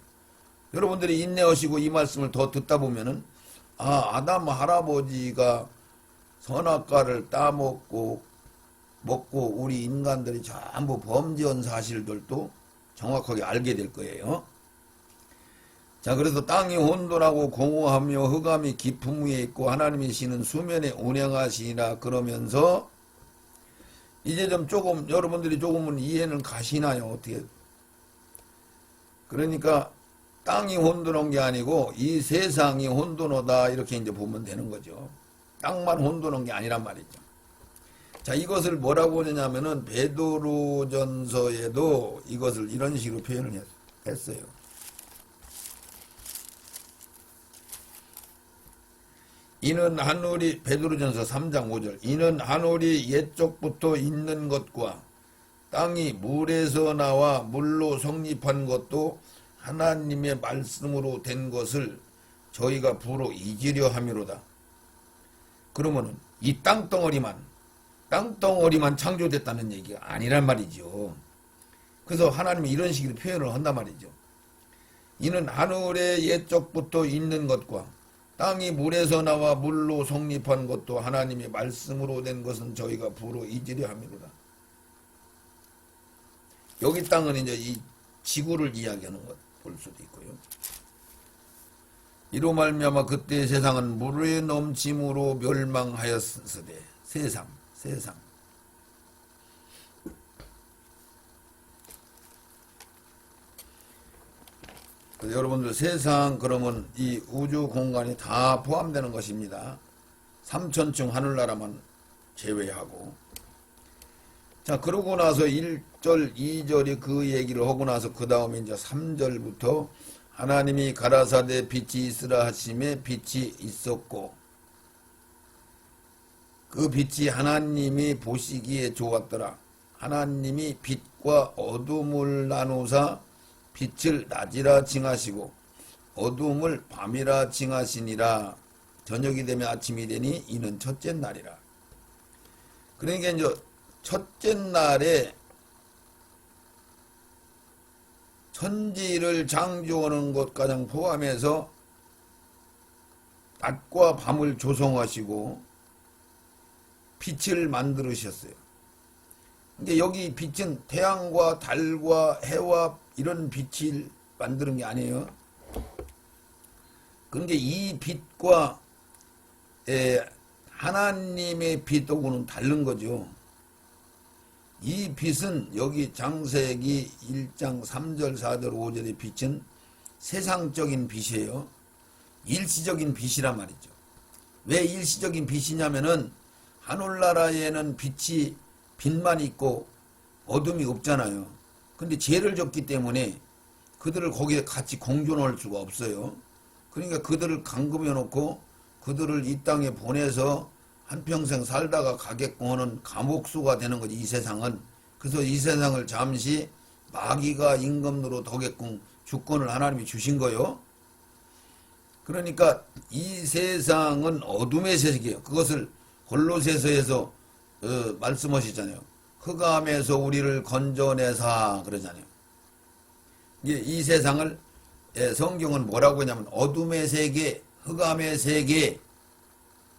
여러분들이 인내하시고 이 말씀을 더 듣다 보면은 아담 할아버지가 선악과를 따먹고 우리 인간들이 전부 범죄한 사실들도 정확하게 알게 될 거예요. 자, 그래서 땅이 혼돈하고 공허하며 흑암이 깊음 위에 있고 하나님이 시는 수면에 운행하시니라 그러면서 이제 좀 조금 여러분들이 조금은 이해는 가시나요? 어떻게? 그러니까 땅이 혼돈한 게 아니고 이 세상이 혼돈하다 이렇게 이제 보면 되는 거죠. 땅만 혼돈한 게 아니란 말이죠. 자, 이것을 뭐라고 하냐면은 베드로전서에도 이것을 이런 식으로 표현을 했어요. 이는 하늘이 베드로전서 3장 5절 이는 하늘이 옛적부터 있는 것과 땅이 물에서 나와 물로 성립한 것도 하나님의 말씀으로 된 것을 저희가 부로 잊으려 함이로다. 그러면은 이 땅덩어리만 창조됐다는 얘기가 아니란 말이죠. 그래서 하나님이 이런 식으로 표현을 한단 말이죠. 이는 하늘의 옛적부터 있는 것과 땅이 물에서 나와 물로 성립한 것도 하나님의 말씀으로 된 것은 저희가 부로 잊으려 함이로다. 여기 땅은 이제 이 지구를 이야기하는 것 볼 수도 있고요. 이로 말미암아 그때 세상은 물의 넘침으로 멸망하였으되 세상 여러분들 세상 그러면 이 우주 공간이 다 포함되는 것입니다. 3천층 하늘나라만 제외하고. 자, 그러고 나서 1절 2절이 그 얘기를 하고 나서 그 다음에 이제 3절부터 하나님이 가라사대 빛이 있으라 하심에 빛이 있었고 그 빛이 하나님이 보시기에 좋았더라. 하나님이 빛과 어둠을 나누사 빛을 낮이라 칭하시고 어둠을 밤이라 칭하시니라. 저녁이 되면 아침이 되니 이는 첫째 날이라. 그러니까 이제 첫째 날에 천지를 창조하는 것 가장 포함해서 낮과 밤을 조성하시고 빛을 만들으셨어요. 근데 여기 빛은 태양과 달과 해와 이런 빛을 만드는 게 아니에요. 그런데 이 빛과 하나님의 빛하고는 다른 거죠. 이 빛은 여기 창세기 1장 3절 4절 5절의 빛은 세상적인 빛이에요. 일시적인 빛이란 말이죠. 왜 일시적인 빛이냐면은 하늘나라에는 빛만 있고 어둠이 없잖아요. 근데 죄를 졌기 때문에 그들을 거기에 같이 공존할 수가 없어요. 그러니까 그들을 감금해 놓고 그들을 이 땅에 보내서 한평생 살다가 가게끔 하는 감옥수가 되는 거지, 이 세상은. 그래서 이 세상을 잠시 마귀가 임금으로 더게끔 주권을 하나님이 주신 거요. 그러니까 이 세상은 어둠의 세계예요. 그것을 골로새서에서 말씀하시잖아요. 흑암에서 우리를 건져내사 그러잖아요. 이 세상을 성경은 뭐라고 하냐면 어둠의 세계, 흑암의 세계,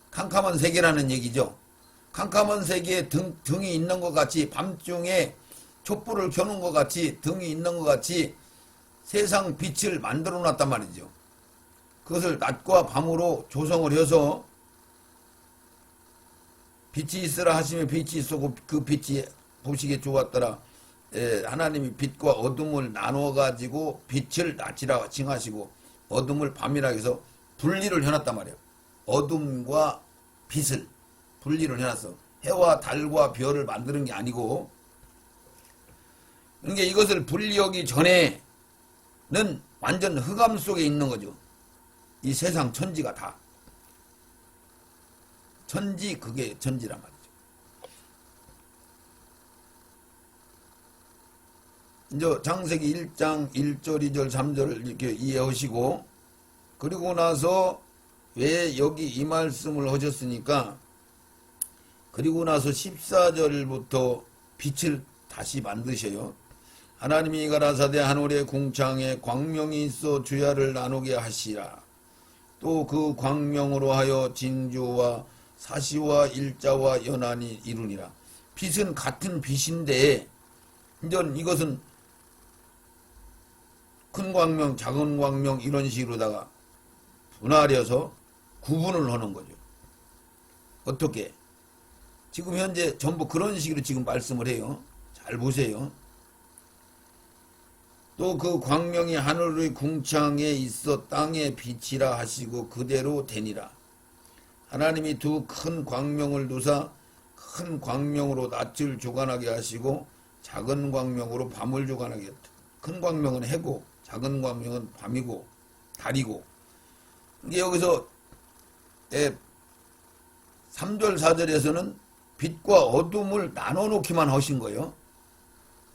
캄캄한 세계라는 얘기죠. 캄캄한 세계에 등이 있는 것 같이, 밤중에 촛불을 켜놓은 것 같이, 등이 있는 것 같이 세상 빛을 만들어 놨단 말이죠. 그것을 낮과 밤으로 조성을 해서 빛이 있으라 하시면 빛이 있었고 그 빛이 보시기에 좋았더라. 하나님이 빛과 어둠을 나누어 가지고 빛을 낮이라 칭하시고 어둠을 밤이라 해서 분리를 해놨단 말이에요. 어둠과 빛을 분리를 해놨어. 해와 달과 별을 만드는 게 아니고. 그러니까 이것을 분리하기 전에는 완전 흑암 속에 있는 거죠. 이 세상 천지가 다. 천지, 그게 천지란 말이죠. 이제 창세기 1장 1절, 2절, 3절을 이렇게 이해하시고, 그리고 나서 왜 여기 이 말씀을 하셨으니까, 그리고 나서 14절부터 빛을 다시 만드셔요. 하나님이 가라사대 하늘의 궁창에 광명이 있어 주야를 나누게 하시라. 또 그 광명으로 하여 진주와 사시와 일자와 연한이 이루니라. 빛은 같은 빛인데 이제 이것은 큰 광명, 작은 광명 이런 식으로다가 분할해서 구분을 하는 거죠. 어떻게? 지금 현재 전부 그런 식으로 지금 말씀을 해요. 잘 보세요. 또 그 광명이 하늘의 궁창에 있어 땅의 빛이라 하시고 그대로 되니라. 하나님이 두 큰 광명을 두사 큰 광명으로 낮을 주관하게 하시고 작은 광명으로 밤을 주관하게 했다. 큰 광명은 해고 작은 광명은 밤이고 달이고. 이게 여기서 3절 4절에서는 빛과 어둠을 나눠 놓기만 하신 거예요.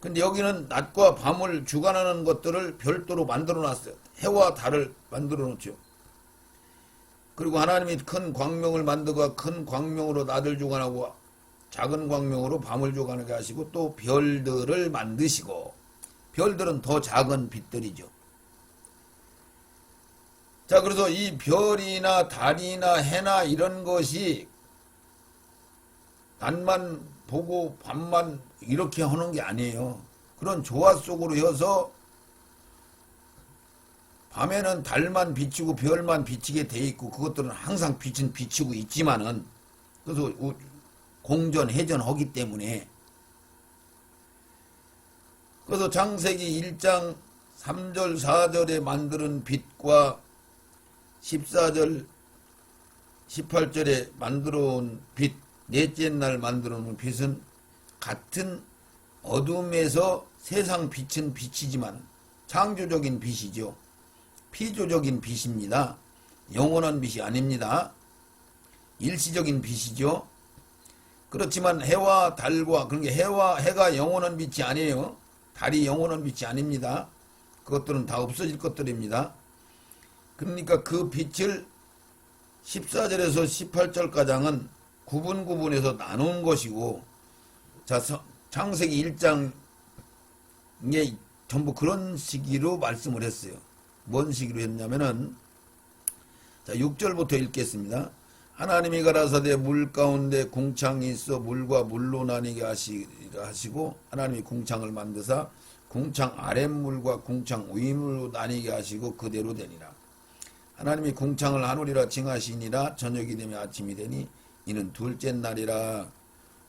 근데 여기는 낮과 밤을 주관하는 것들을 별도로 만들어 놨어요. 해와 달을 만들어 놓죠. 그리고 하나님이 큰 광명을 만들고 큰 광명으로 낮을 주관하고 작은 광명으로 밤을 주관하게 하시고 또 별들을 만드시고, 별들은 더 작은 빛들이죠. 자, 그래서 이 별이나 달이나 해나 이런 것이 낮만 보고 밤만 이렇게 하는 게 아니에요. 그런 조화 속으로 해서 밤에는 달만 비치고 별만 비치게 돼 있고 그것들은 항상 빛은 비치고 있지만은, 그래서 공전 회전하기 때문에. 그래서 창세기 1장 3절 4절에 만드는 빛과 14절 18절에 만들어 온 빛, 넷째 날 만들어 놓은 빛은 같은 어둠에서 세상 빛은 빛이지만 창조적인 빛이죠. 피조적인 빛입니다. 영원한 빛이 아닙니다. 일시적인 빛이죠. 그렇지만 해와 달과, 그러니까 해가 영원한 빛이 아니에요. 달이 영원한 빛이 아닙니다. 그것들은 다 없어질 것들입니다. 그러니까 그 빛을 14절에서 18절가량은 구분해서 나눈 것이고, 자, 창세기 1장에 전부 그런 시기로 말씀을 했어요. 뭔 시기로 했냐면은, 자, 6절부터 읽겠습니다. 하나님이 가라사대 물 가운데 궁창이 있어 물과 물로 나뉘게 하시고, 하나님이 궁창을 만드사 궁창 아랫물과 궁창 위물로 나뉘게 하시고 그대로 되니라. 하나님이 궁창을 하늘이라 칭하시니라. 저녁이 되면 아침이 되니 이는 둘째 날이라.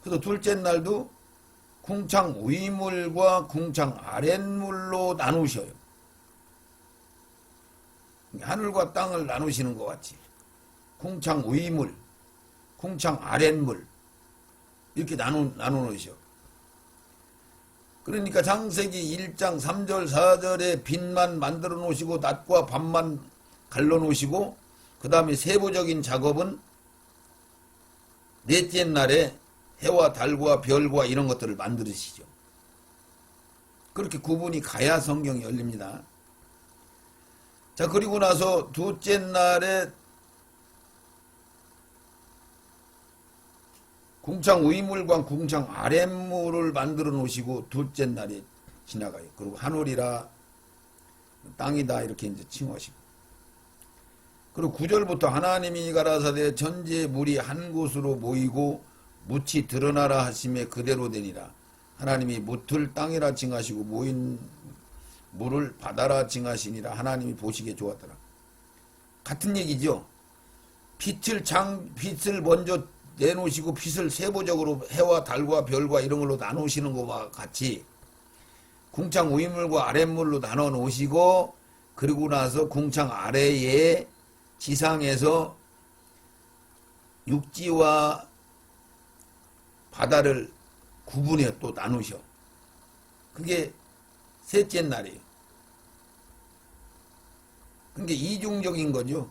그래서 둘째 날도 궁창 위물과 궁창 아랫물로 나누셔요. 하늘과 땅을 나누시는 것 같이 궁창 위물, 궁창 아랫물 이렇게 나누셔. 그러니까 창세기 1장 3절 4절에 빛만 만들어 놓으시고 낮과 밤만 갈라 놓으시고, 그 다음에 세부적인 작업은 넷째 날에 해와 달과 별과 이런 것들을 만들으시죠. 그렇게 구분이 가야 성경이 열립니다. 자, 그리고 나서 둘째 날에 궁창 위물과 궁창 아랫물을 만들어 놓으시고 둘째 날이 지나가요. 그리고 하늘이라 땅이다 이렇게 이제 칭하시고. 그리고 9절부터 하나님이 가라사대 전지의 물이 한 곳으로 모이고 묻이 드러나라 하심에 그대로 되니라. 하나님이 묻을 땅이라 칭하시고 모인 물을 바다라 칭하시니라. 하나님이 보시기에 좋았더라. 같은 얘기죠. 빛을 먼저 내놓으시고 빛을 세부적으로 해와 달과 별과 이런 걸로 나누시는 것과 같이 궁창 위물과 아랫물로 나눠 놓으시고 그리고 나서 궁창 아래에 지상에서 육지와 바다를 구분해 또 나누셔. 그게 셋째 날이에요. 그게 이중적인 거죠.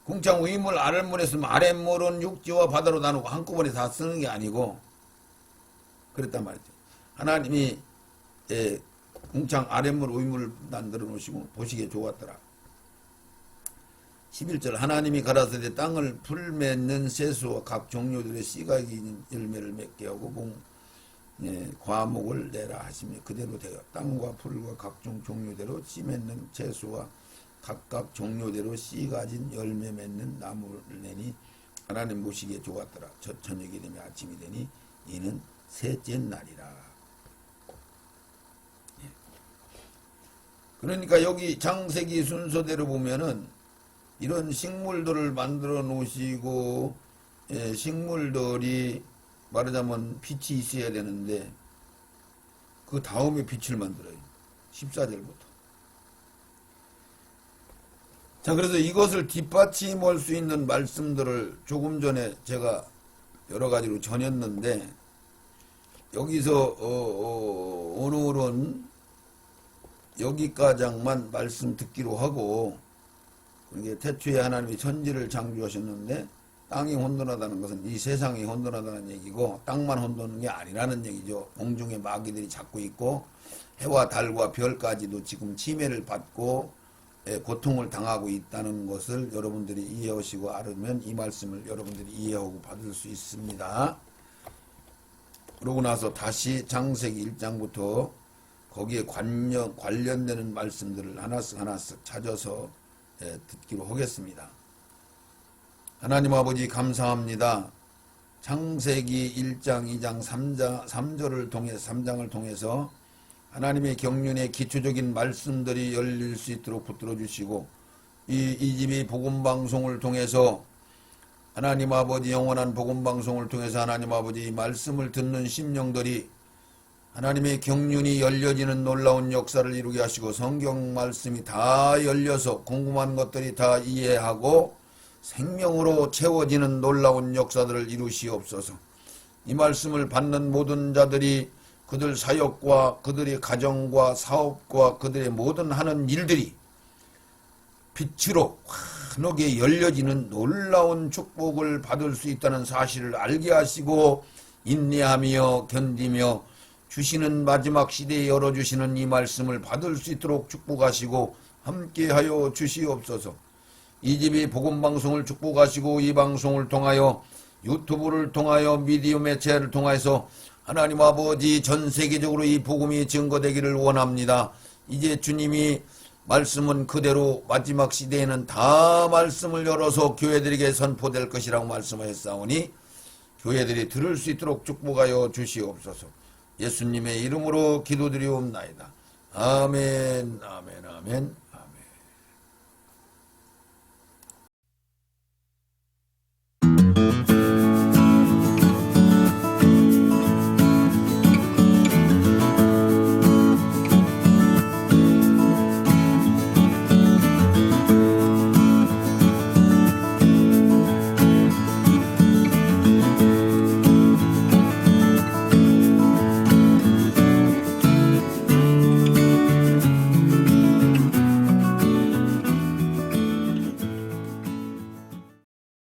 궁창 위물 아랫물에 쓰면 아랫물은 육지와 바다로 나누고 한꺼번에 다 쓰는 게 아니고 그랬단 말이죠. 하나님이 궁창 아랫물 위물을 만들어 놓으시고 보시기에 좋았더라. 11절 하나님이 가라사대 땅을 풀 맺는 새수와 각 종류들의 씨가 있는 열매를 맺게 하고 과목을 내라 하시며 그대로 되어 땅과 풀과 각종 종류대로 씨 맺는 채수와 각각 종류대로 씨 가진 열매 맺는 나무를 내니 하나님 보시기에 좋았더라. 저녁이 되며 아침이 되니 이는 셋째 날이라. 그러니까 여기 창세기 순서대로 보면은 이런 식물들을 만들어 놓으시고 식물들이 말하자면 빛이 있어야 되는데 그 다음에 빛을 만들어요. 14절부터. 자, 그래서 이것을 뒷받침할 수 있는 말씀들을 조금 전에 제가 여러 가지로 전했는데 여기서 오늘은 여기까지만 말씀 듣기로 하고 이게 태초에 하나님이 천지를 창조하셨는데 땅이 혼돈하다는 것은 이 세상이 혼돈하다는 얘기고 땅만 혼돈한 게 아니라는 얘기죠. 공중에 마귀들이 잡고 있고 해와 달과 별까지도 지금 침해를 받고 고통을 당하고 있다는 것을 여러분들이 이해하시고 알으면 이 말씀을 여러분들이 이해하고 받을 수 있습니다. 그러고 나서 다시 창세기 1장부터 거기에 관련되는 말씀들을 하나씩 찾아서 듣기로 하겠습니다. 하나님 아버지 감사합니다. 창세기 1장, 2장, 3장을 통해서 하나님의 경륜의 기초적인 말씀들이 열릴 수 있도록 붙들어 주시고 이 집이 복음방송을 통해서 하나님 아버지 영원한 복음방송을 통해서 하나님 아버지 이 말씀을 듣는 심령들이 하나님의 경륜이 열려지는 놀라운 역사를 이루게 하시고 성경 말씀이 다 열려서 궁금한 것들이 다 이해하고 생명으로 채워지는 놀라운 역사들을 이루시옵소서. 이 말씀을 받는 모든 자들이 그들 사역과 그들의 가정과 사업과 그들의 모든 하는 일들이 빛으로 환하게 열려지는 놀라운 축복을 받을 수 있다는 사실을 알게 하시고 인내하며 견디며 주시는 마지막 시대에 열어주시는 이 말씀을 받을 수 있도록 축복하시고 함께하여 주시옵소서. 이 집이 복음방송을 축복하시고 이 방송을 통하여 유튜브를 통하여 미디어 매체를 통해서 하나님 아버지 전 세계적으로 이 복음이 증거되기를 원합니다. 이제 주님이 말씀은 그대로 마지막 시대에는 다 말씀을 열어서 교회들에게 선포될 것이라고 말씀하셨사오니 교회들이 들을 수 있도록 축복하여 주시옵소서. 예수님의 이름으로 기도드리옵나이다. 아멘, 아멘, 아멘.